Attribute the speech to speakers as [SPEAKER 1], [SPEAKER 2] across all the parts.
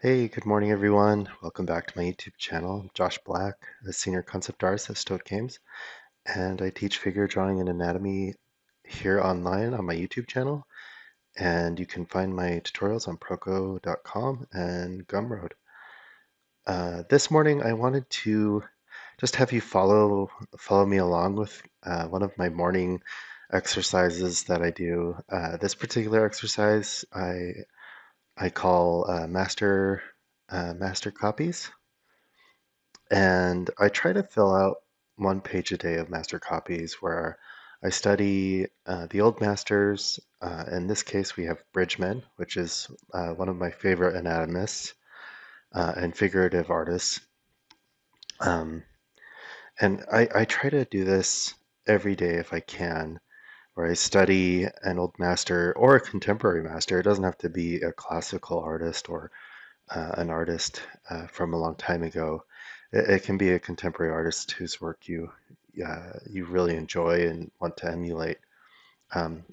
[SPEAKER 1] Hey, good morning, everyone. Welcome back to my YouTube channel. I'm Josh Black, a senior concept artist at Stoic Games, and I teach figure drawing and anatomy here online on my YouTube channel. And you can find my tutorials on Proko.com and Gumroad. This morning, I wanted to just have you follow me along with one of my morning exercises that I do. This particular exercise I call master copies. And I try to fill out one page a day of master copies where I study the old masters. In this case, we have Bridgman, which is one of my favorite anatomists and figurative artists. Um, and I try to do this every day if I can, where I study an old master or a contemporary master. It doesn't have to be a classical artist or an artist from a long time ago. It can be a contemporary artist whose work you really enjoy and want to emulate.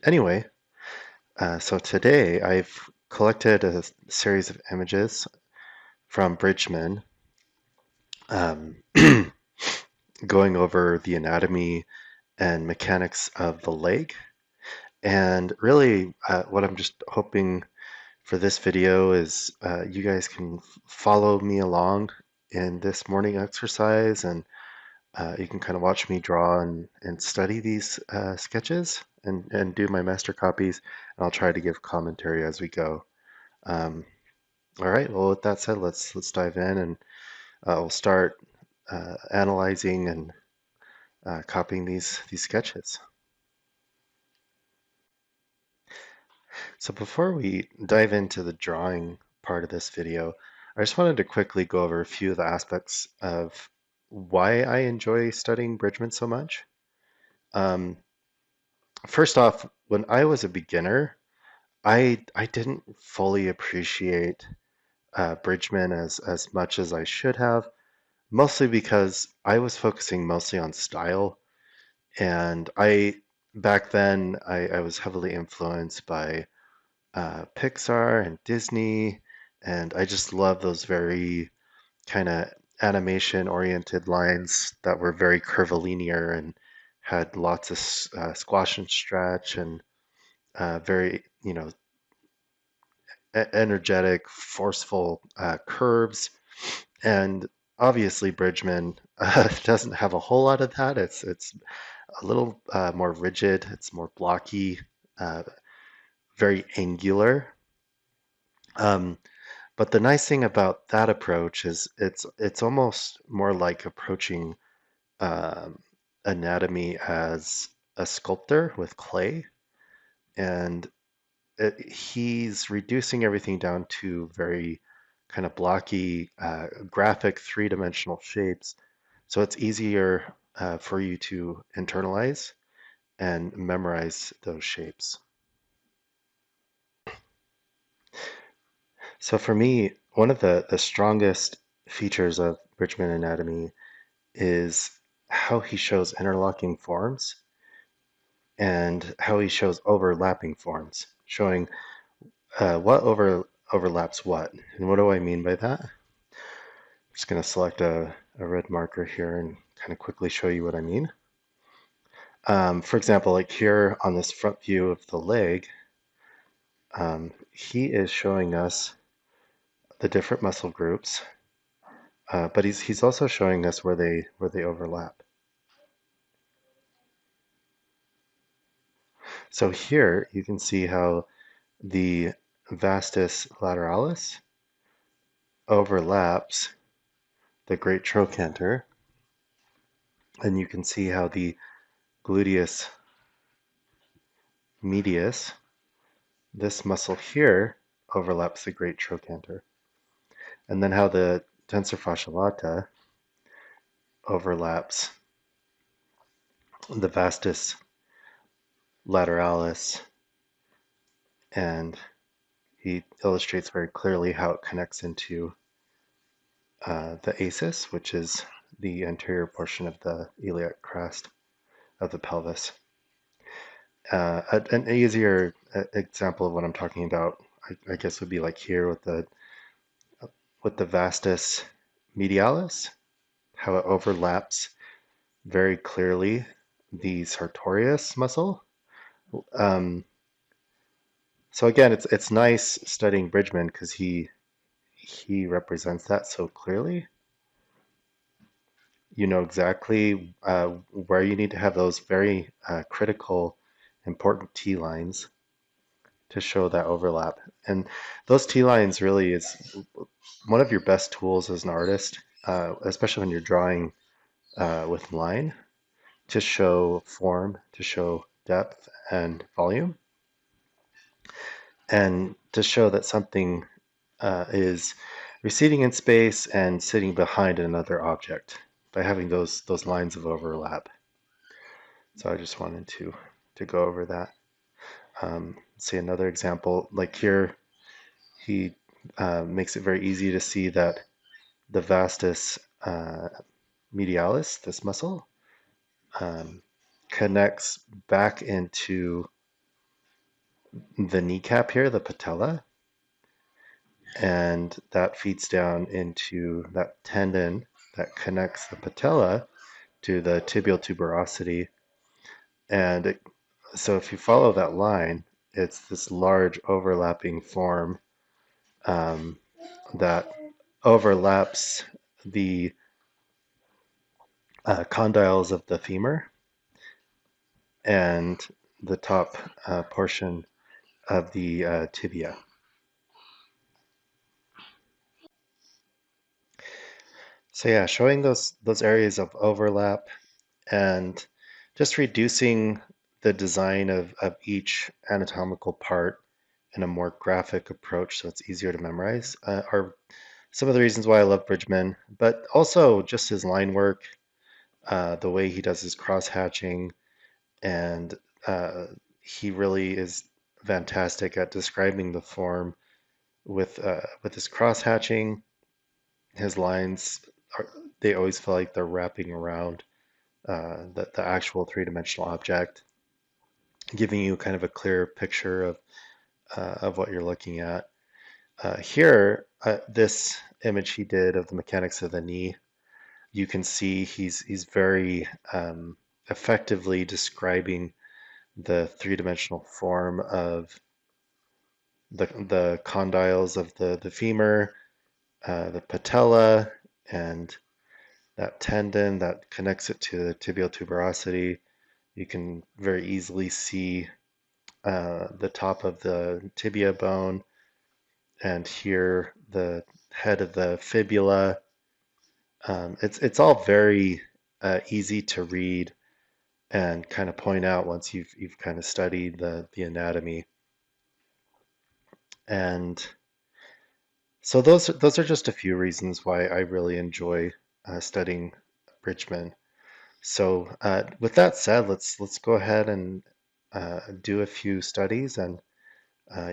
[SPEAKER 1] Anyway, so today I've collected a series of images from Bridgman, um, going over the anatomy and mechanics of the leg. And really, what I'm just hoping for this video is you guys can follow me along in this morning exercise, and you can kind of watch me draw and study these sketches and do my master copies, and I'll try to give commentary as we go. Um, all right, well, with that said, let's dive in, and we'll start analyzing and copying these sketches. So before we dive into the drawing part of this video, I just wanted to quickly go over a few of the aspects of why I enjoy studying Bridgman so much. Um, First off, when I was a beginner, I didn't fully appreciate Bridgman as much as I should have, mostly because I was focusing mostly on style, and back then I was heavily influenced by Pixar and Disney, and I just love those very kind of animation oriented lines that were very curvilinear and had lots of squash and stretch and very, energetic, forceful curves. And obviously, Bridgman doesn't have a whole lot of that. It's a little more rigid. It's more blocky, uh, very angular. Um, But the nice thing about that approach is it's almost more like approaching um, anatomy as a sculptor with clay, and he's reducing everything down to very kind of blocky, graphic, three-dimensional shapes. So it's easier for you to internalize and memorize those shapes. So for me, one of the strongest features of Bridgman anatomy is how he shows interlocking forms and how he shows overlapping forms, showing what overlaps what. And what do I mean by that? I'm just going to select a red marker here and kind of quickly show you what I mean. For example, like here on this front view of the leg, he is showing us the different muscle groups, but he's also showing us where they overlap. So here you can see how the vastus lateralis overlaps the great trochanter, and you can see how the gluteus medius, this muscle here, overlaps the great trochanter, and then how the tensor fascia lata overlaps the vastus lateralis, and he illustrates very clearly how it connects into the asis, which is the anterior portion of the iliac crest of the pelvis. An easier example of what I'm talking about, I guess, would be like here with the with the vastus medialis, how it overlaps very clearly the sartorius muscle. Um, so again, it's nice studying Bridgman because he represents that so clearly. You know exactly where you need to have those very critical, important T lines to show that overlap. And those T lines really is one of your best tools as an artist, especially when you're drawing with line, to show form, to show depth and volume, and to show that something is receding in space and sitting behind another object by having those lines of overlap. So I just wanted to go over that. See another example, like here, he makes it very easy to see that the vastus medialis, this muscle, um, connects back into the kneecap here, the patella, and that feeds down into that tendon that connects the patella to the tibial tuberosity. And so if you follow that line, it's this large overlapping form um, that overlaps the condyles of the femur and the top portion of the tibia. So yeah, showing those areas of overlap and just reducing the design of each anatomical part in a more graphic approach so it's easier to memorize are some of the reasons why I love Bridgman, but also just his line work, the way he does his cross hatching, and uh, he really is fantastic at describing the form with his cross hatching. His lines are, they always feel like they're wrapping around the actual three-dimensional object, giving you kind of a clear picture of what you're looking at. Here, this image he did of the mechanics of the knee, you can see he's very effectively describing the three-dimensional form of the condyles of the femur, the patella, and that tendon that connects it to the tibial tuberosity. You can very easily see the top of the tibia bone and here the head of the fibula. It's all very easy to read and kind of point out once you've kind of studied the anatomy. And so those are just a few reasons why I really enjoy studying Bridgman. So with that said, let's go ahead and do a few studies, and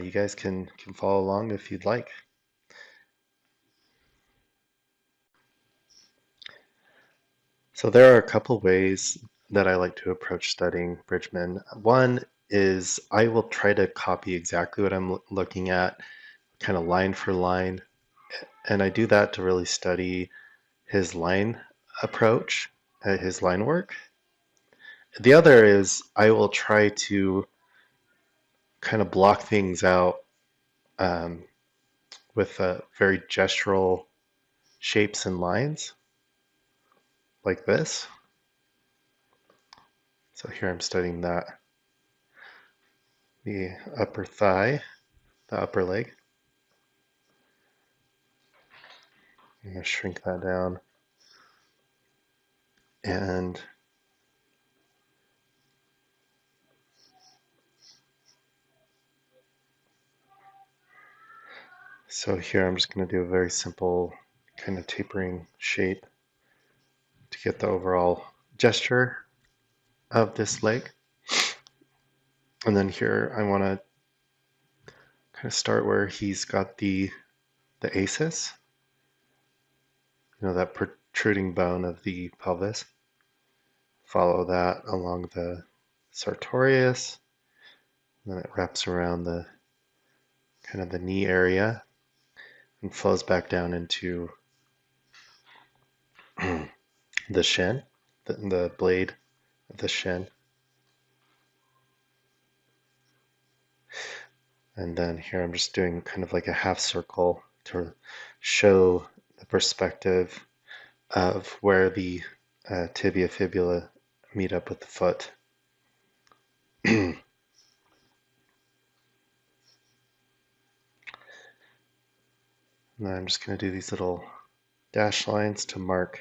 [SPEAKER 1] you guys can follow along if you'd like. So there are a couple ways that I like to approach studying Bridgman. One is I will try to copy exactly what I'm looking at, kind of line for line, and I do that to really study his line approach, his line work. The other is I will try to kind of block things out um, with very gestural shapes and lines like this. So here I'm studying that, the upper thigh, the upper leg. I'm going to shrink that down. And so here I'm just going to do a very simple kind of tapering shape to get the overall gesture of this leg. And then here I want to kind of start where he's got the aces, that protruding bone of the pelvis. Follow that along the sartorius, and then it wraps around the kind of the knee area. and flows back down into the shin, the blade of the shin. And then here I'm just doing kind of like a half circle to show the perspective of where the tibia fibula meet up with the foot. And then I'm just going to do these little dash lines to mark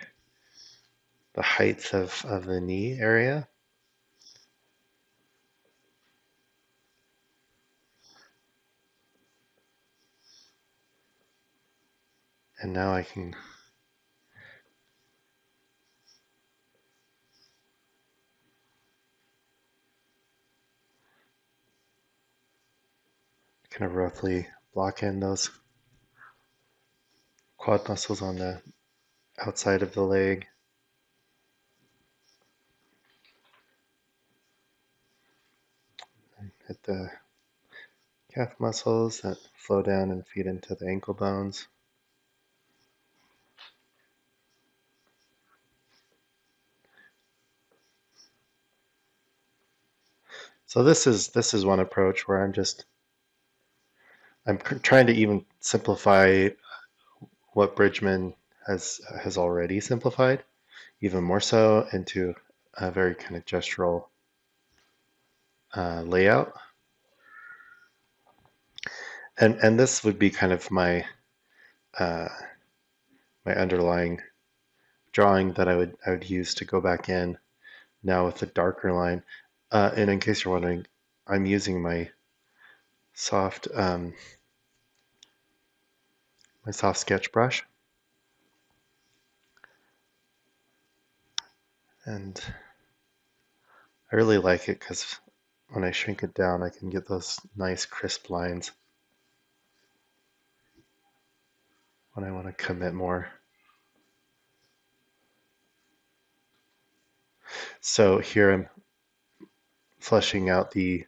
[SPEAKER 1] the height of the knee area. And now I can kind of roughly block in those quad muscles on the outside of the leg. Hit the calf muscles that flow down and feed into the ankle bones. So this is one approach where I'm trying to even simplify what Bridgman has already simplified, even more so into a very kind of gestural layout. And this would be kind of my my underlying drawing that I would use to go back in now with a darker line. And in case you're wondering, I'm using my soft sketch brush, and I really like it because when I shrink it down, I can get those nice crisp lines when I want to commit more. So here I'm fleshing out the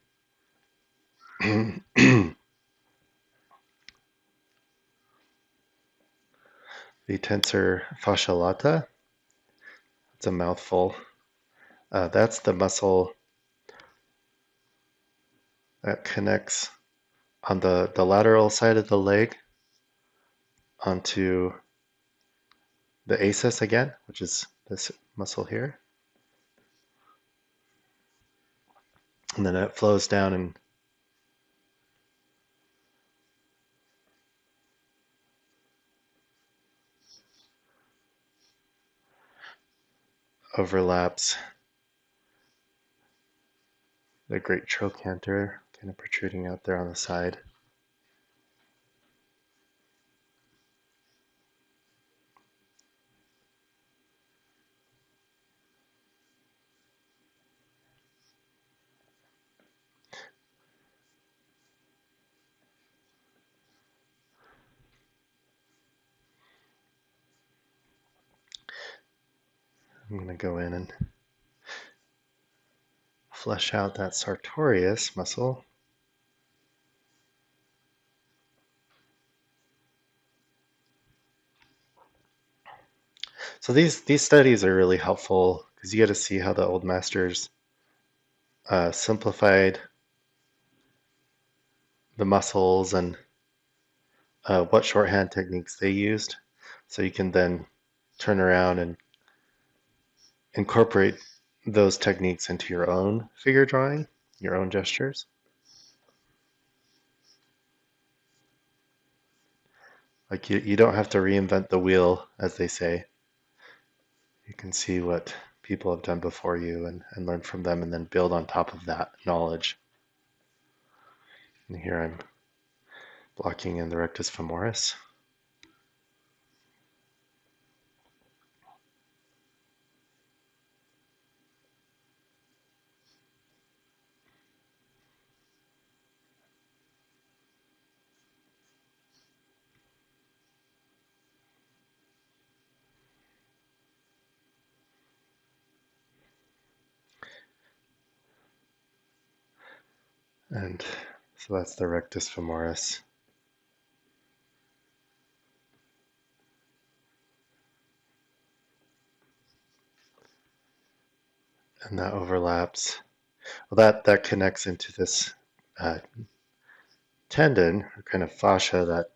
[SPEAKER 1] the tensor fascia lata. It's a mouthful. That's the muscle that connects on the lateral side of the leg onto the ASIS again, which is this muscle here. And then it flows down and overlaps the great trochanter, kind of protruding out there on the side. I'm going to go in and flesh out that sartorius muscle. So these studies are really helpful because you get to see how the old masters simplified the muscles and what shorthand techniques they used. So you can then turn around and incorporate those techniques into your own figure drawing, your own gestures. Like you don't have to reinvent the wheel, as they say. You can see what people have done before you and learn from them and then build on top of that knowledge. And here I'm blocking in the rectus femoris. And so that's the rectus femoris. and that overlaps. Well, that connects into this uh, tendon, or kind of fascia that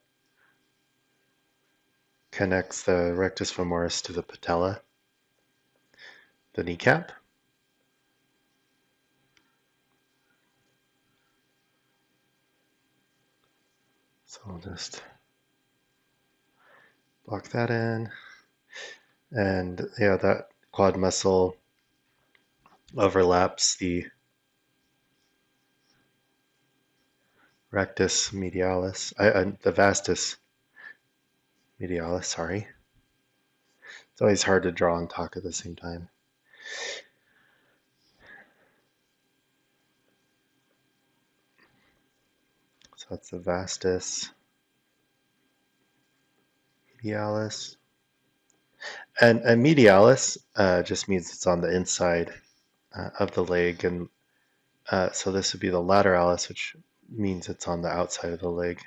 [SPEAKER 1] connects the rectus femoris to the patella, the kneecap. So I'll just block that in. And yeah, that quad muscle overlaps the rectus medialis, the vastus medialis, sorry. It's always hard to draw and talk at the same time. So that's the vastus medialis. And medialis just means it's on the inside of the leg. And so this would be the lateralis, which means it's on the outside of the leg.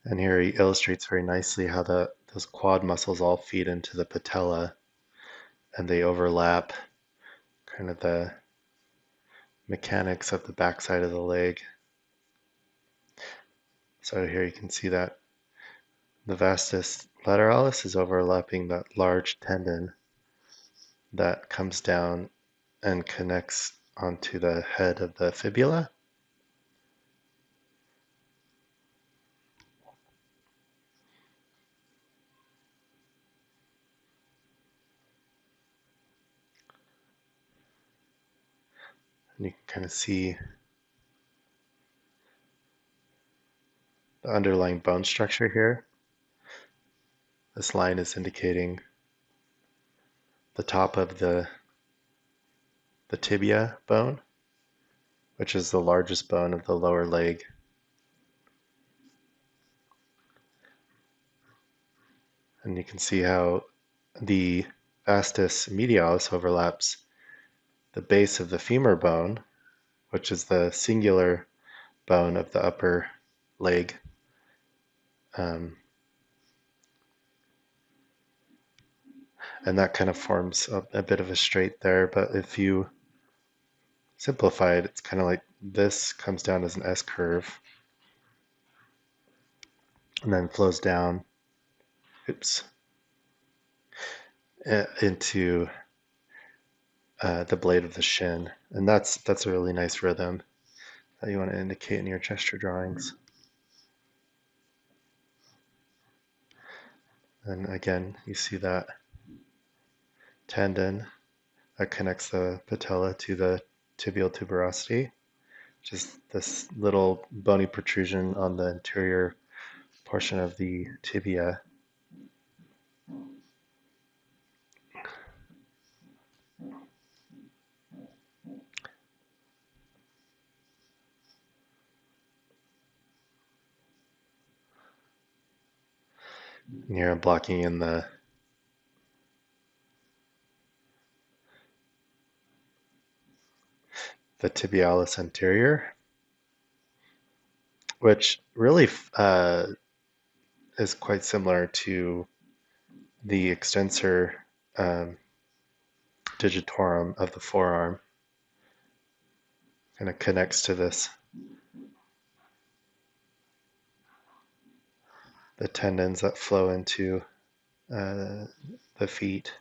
[SPEAKER 1] And here he illustrates very nicely how those quad muscles all feed into the patella and they overlap kind of the mechanics of the backside of the leg. So here you can see that the vastus lateralis is overlapping that large tendon that comes down and connects onto the head of the fibula. And you can kind of see the underlying bone structure here. This line is indicating the top of the tibia bone, which is the largest bone of the lower leg. And you can see how the vastus medialis overlaps the base of the femur bone, which is the singular bone of the upper leg. And that kind of forms a bit of a straight there. But if you simplify it, it's kind of like this comes down as an S curve and then flows down, into the blade of the shin. And that's a really nice rhythm that you want to indicate in your gesture drawings. And again, you see that tendon that connects the patella to the tibial tuberosity, which is this little bony protrusion on the anterior portion of the tibia. And here I'm blocking in the tibialis anterior, which really is quite similar to the extensor digitorum of the forearm. Kind of connects to this, the tendons that flow into the feet.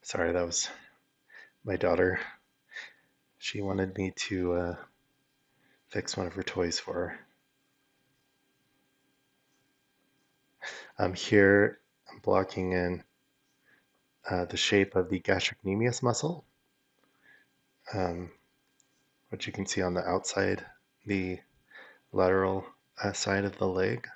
[SPEAKER 1] Sorry, that was my daughter. She wanted me to fix one of her toys for her. Here I'm blocking in the shape of the gastrocnemius muscle, which you can see on the outside, the lateral side of the leg.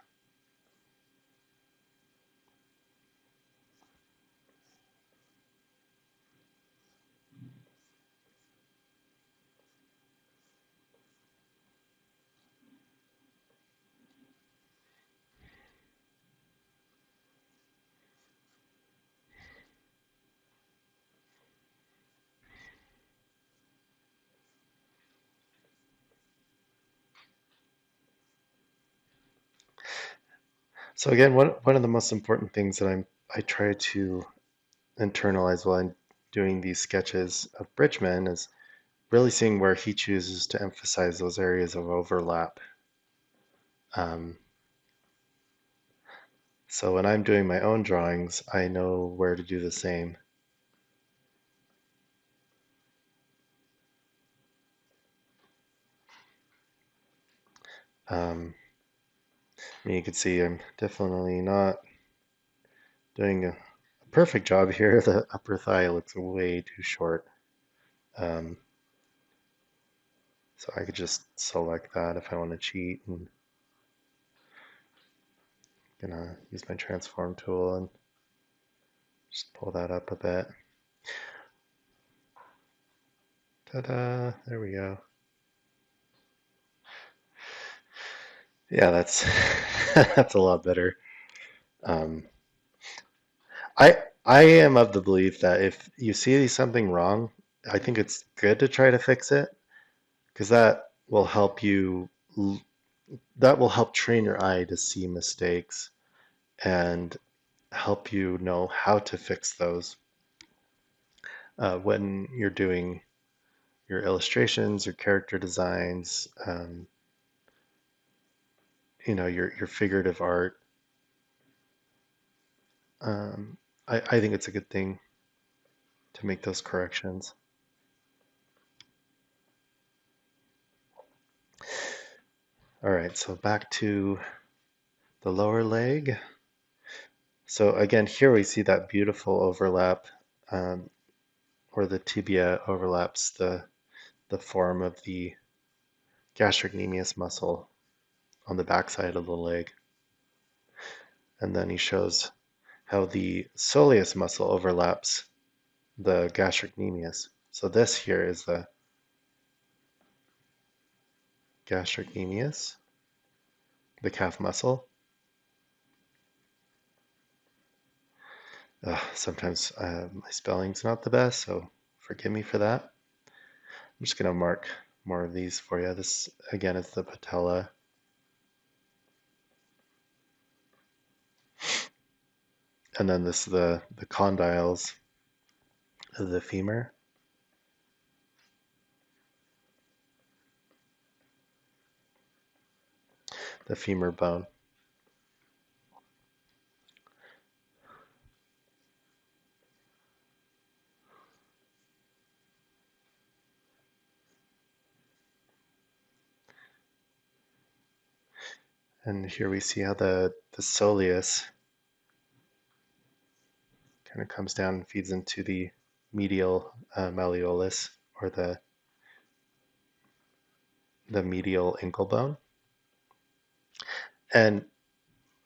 [SPEAKER 1] So again, one of the most important things that I try to internalize while I'm doing these sketches of Bridgman is really seeing where he chooses to emphasize those areas of overlap. Um, so when I'm doing my own drawings, I know where to do the same. I mean, you can see I'm definitely not doing a perfect job here. The upper thigh looks way too short. Um, so I could just select that if I want to cheat, and gonna use my transform tool and just pull that up a bit. Ta-da! There we go. Yeah, that's that's a lot better. Um, I am of the belief that if you see something wrong, I think it's good to try to fix it because that will help train your eye to see mistakes and help you know how to fix those when you're doing your illustrations, your character designs, your figurative art. Um, I think it's a good thing to make those corrections. All right, so back to the lower leg. So again, here we see that beautiful overlap um, where the tibia overlaps the form of the gastrocnemius muscle on the backside of the leg. And then he shows how the soleus muscle overlaps the gastrocnemius. So this here is the gastrocnemius, the calf muscle. Sometimes my spelling's not the best, so forgive me for that. I'm just going to mark more of these for you. This, again, is the patella. And then this is the condyles of the femur. The femur bone. And here we see how the soleus kind of comes down and feeds into the medial malleolus, or the medial ankle bone. And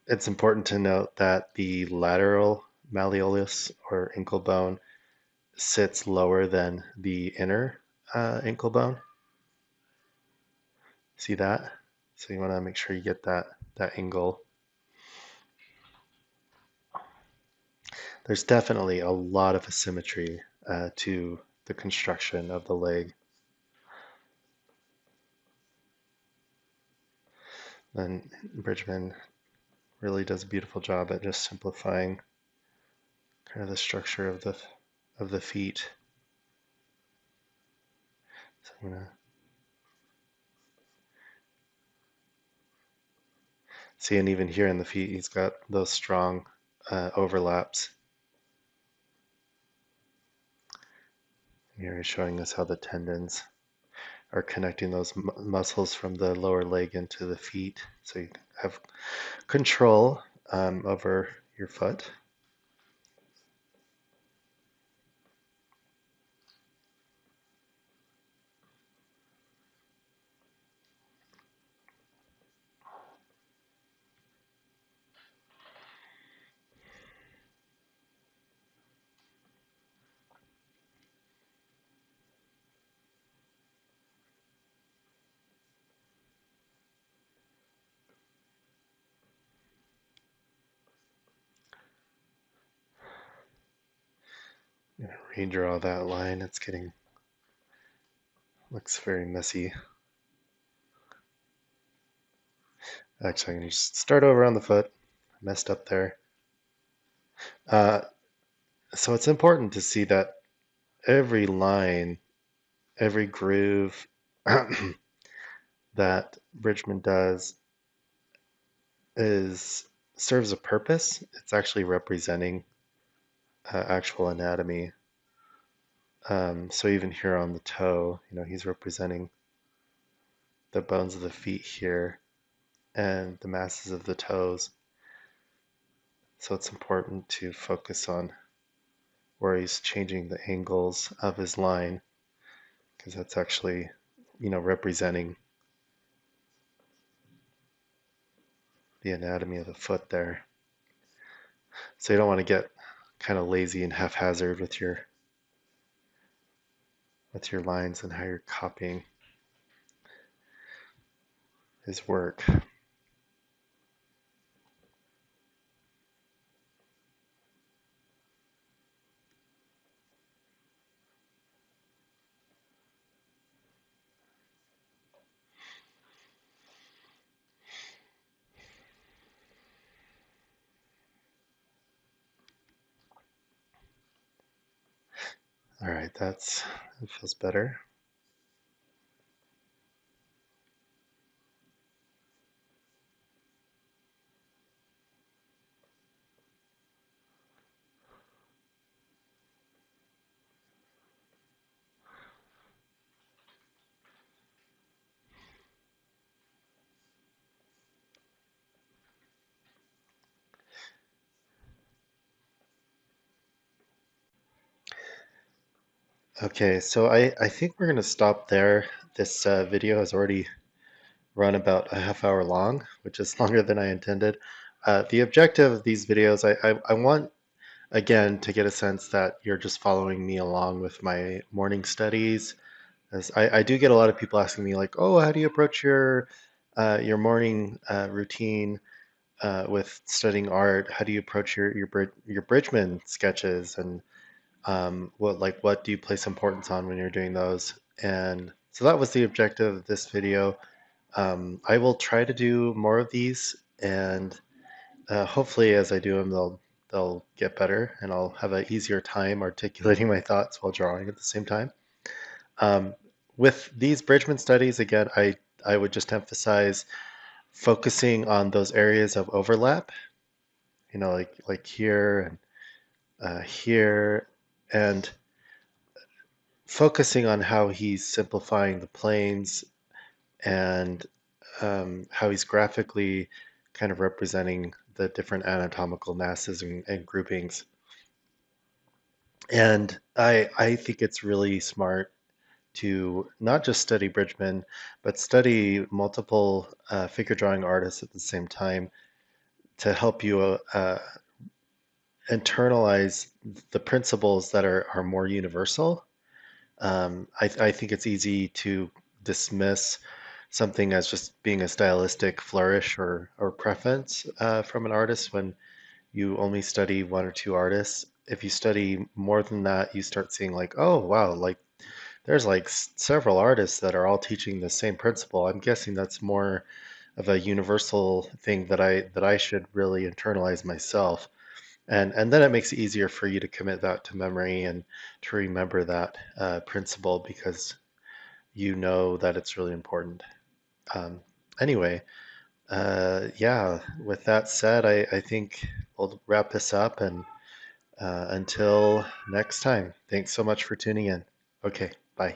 [SPEAKER 1] it's important to note that the lateral malleolus or ankle bone sits lower than the inner ankle bone. See that? So you want to make sure you get that angle. There's definitely a lot of asymmetry to the construction of the leg. And Bridgman really does a beautiful job at just simplifying kind of the structure of the feet. So I'm gonna see, and even here in the feet, he's got those strong overlaps. And here he's showing us how the tendons are connecting those muscles from the lower leg into the feet, so you have control over your foot. I'm gonna redraw that line. It's looks very messy. Actually, I'm gonna just start over on the foot messed up there. Uh, so it's important to see that every line, every groove that Bridgman does is serves a purpose. It's actually representing actual anatomy. So even here on the toe, he's representing the bones of the feet here and the masses of the toes. So it's important to focus on where he's changing the angles of his line because that's actually, representing the anatomy of the foot there. So you don't want to get kind of lazy and haphazard with your lines and how you're copying his work. All right, that feels better. Okay, so I think we're going to stop there. This video has already run about a half hour long, which is longer than I intended. The objective of these videos, I want, again, to get a sense that you're just following me along with my morning studies. As I do get a lot of people asking me like, oh, how do you approach your morning routine with studying art? How do you approach your Bridgman sketches? And what do you place importance on when you're doing those? And so that was the objective of this video. I will try to do more of these, and hopefully, as I do them, they'll get better, and I'll have an easier time articulating my thoughts while drawing at the same time. Um, with these Bridgman studies, again, I would just emphasize focusing on those areas of overlap. Like here and here, and focusing on how he's simplifying the planes and how he's graphically kind of representing the different anatomical masses and groupings. And I think it's really smart to not just study Bridgman, but study multiple figure drawing artists at the same time to help you internalize the principles that are more universal. I think it's easy to dismiss something as just being a stylistic flourish or preference from an artist when you only study one or two artists. If you study more than that, you start seeing like, oh wow, like there's like several artists that are all teaching the same principle. I'm guessing that's more of a universal thing that I should really internalize myself. And then it makes it easier for you to commit that to memory and to remember that principle because you know that it's really important. Um, anyway, yeah, with that said, I think we'll wrap this up and until next time, thanks so much for tuning in. Okay, bye.